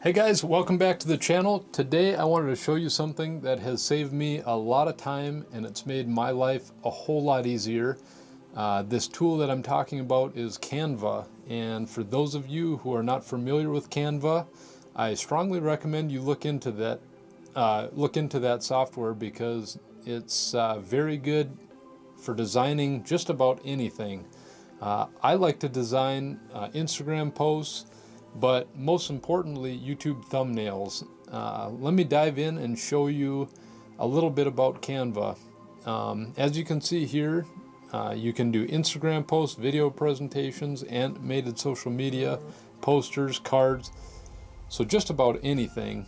Hey guys, welcome back to the channel. Today I wanted to show you something that has saved me a lot of time and it's made my life a whole lot easier. This tool that I'm talking about is Canva, and for those of you who are not familiar with Canva, I strongly recommend you look into that software because it's very good for designing just about anything. I like to design Instagram posts, but most importantly, YouTube thumbnails. Let me dive in and show you a little bit about Canva. As you can see here, you can do Instagram posts, video presentations, animated social media, posters, cards, so just about anything.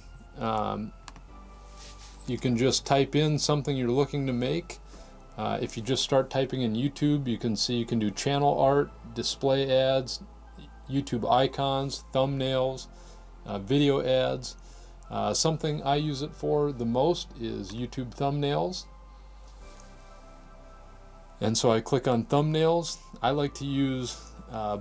You can just type in something you're looking to make. If you just start typing in YouTube, you can see you can do channel art, display ads, YouTube icons, thumbnails, video ads. Something I use it for the most is YouTube thumbnails. And so I click on thumbnails. I like to use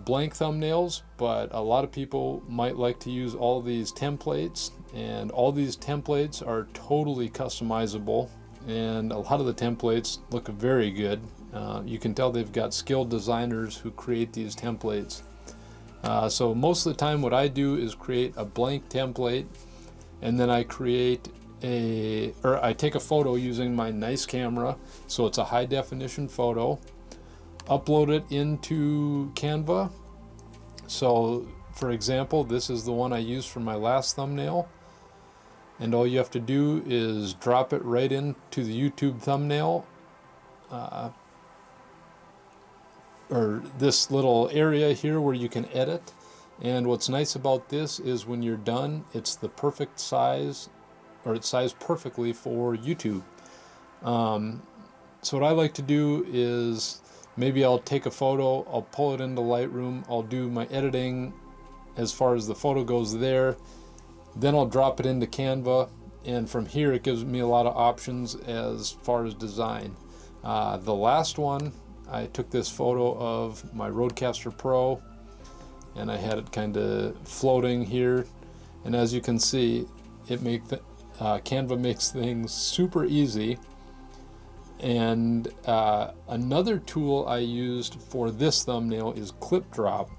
blank thumbnails, but a lot of people might like to use all these templates, and all these templates are totally customizable, and a lot of the templates look very good. You can tell they've got skilled designers who create these templates. So most of the time what I do is create a blank template, and then I take a photo using my nice camera, so it's a high definition photo, upload it into Canva. So for example, this is the one I used for my last thumbnail, and all you have to do is drop it right into the YouTube thumbnail, or this little area here where you can edit. And what's nice about this is when you're done, it's the perfect size, or it's sized perfectly for YouTube. So what I like to do is maybe I'll take a photo, I'll pull it into Lightroom, I'll do my editing as far as the photo goes there, then I'll drop it into Canva, and from here it gives me a lot of options as far as design. The last one, I took this photo of my Rodecaster Pro, and I had it kind of floating here, and as you can see, Canva makes things super easy. And another tool I used for this thumbnail is ClipDrop.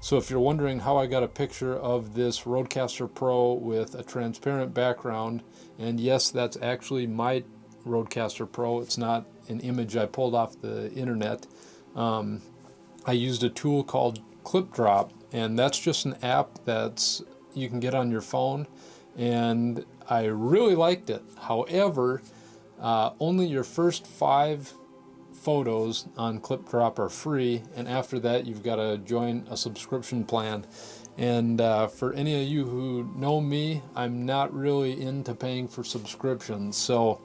So if you're wondering how I got a picture of this Rodecaster Pro with a transparent background, and yes, that's actually my Rodecaster Pro, it's not an image I pulled off the internet. I used a tool called ClipDrop, and that's just an app you can get on your phone, and I really liked it. However, only your first 5 photos on ClipDrop are free, and after that you've got to join a subscription plan. And for any of you who know me, I'm not really into paying for subscriptions, so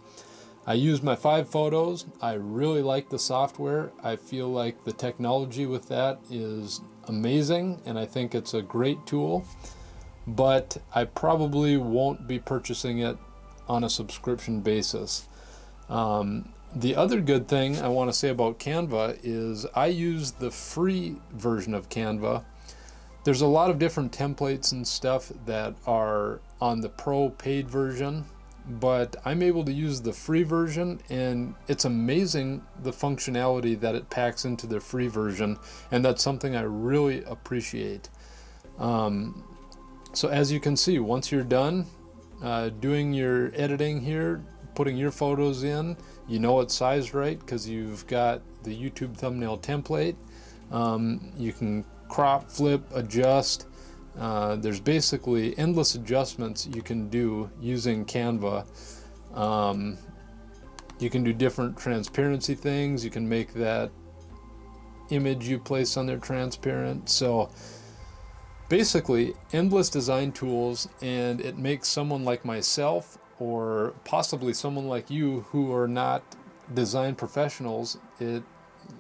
I used my 5 photos. I really like the software. I feel like the technology with that is amazing, and I think it's a great tool, but I probably won't be purchasing it on a subscription basis. The other good thing I want to say about Canva is I use the free version of Canva. There's a lot of different templates and stuff that are on the pro paid version, but I'm able to use the free version, and it's amazing the functionality that it packs into the free version, and that's something I really appreciate. So as you can see, once you're done doing your editing here, putting your photos in, you know it's sized right because you've got the YouTube thumbnail template. You can crop, flip, adjust. There's basically endless adjustments you can do using Canva. You can do different transparency things. You can make that image you place on there transparent. So basically endless design tools, and it makes someone like myself, or possibly someone like you who are not design professionals, it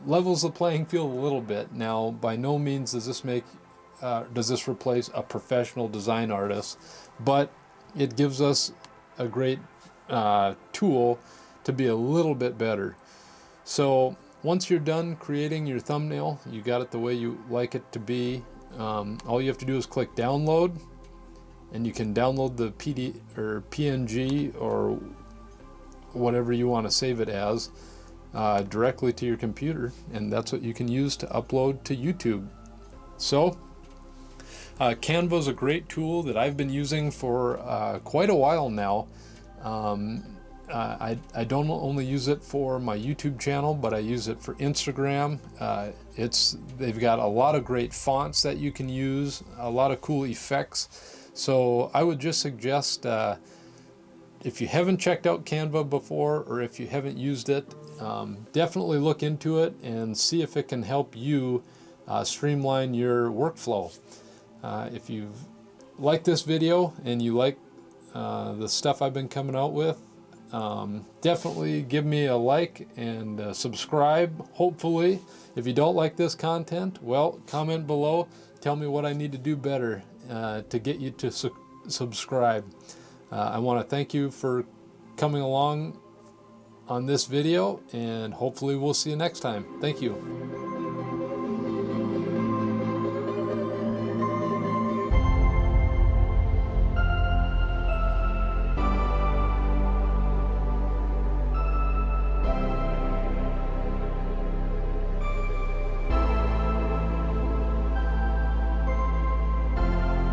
levels the playing field a little bit. Now, by no means does this replace a professional design artist, but it gives us a great tool to be a little bit better. So once you're done creating your thumbnail, you got it the way you like it to be, all you have to do is click download, and you can download the PD or PNG or whatever you want to save it as directly to your computer, and that's what you can use to upload to YouTube. So Canva is a great tool that I've been using for quite a while now. I don't only use it for my YouTube channel, but I use it for Instagram. They've got a lot of great fonts that you can use, a lot of cool effects. So I would just suggest, if you haven't checked out Canva before, or if you haven't used it, definitely look into it and see if it can help you streamline your workflow. If you've liked this video and you like the stuff I've been coming out with, definitely give me a like and subscribe, hopefully. If you don't like this content, well, comment below, tell me what I need to do better to get you to subscribe. I want to thank you for coming along on this video, and hopefully we'll see you next time. Thank you.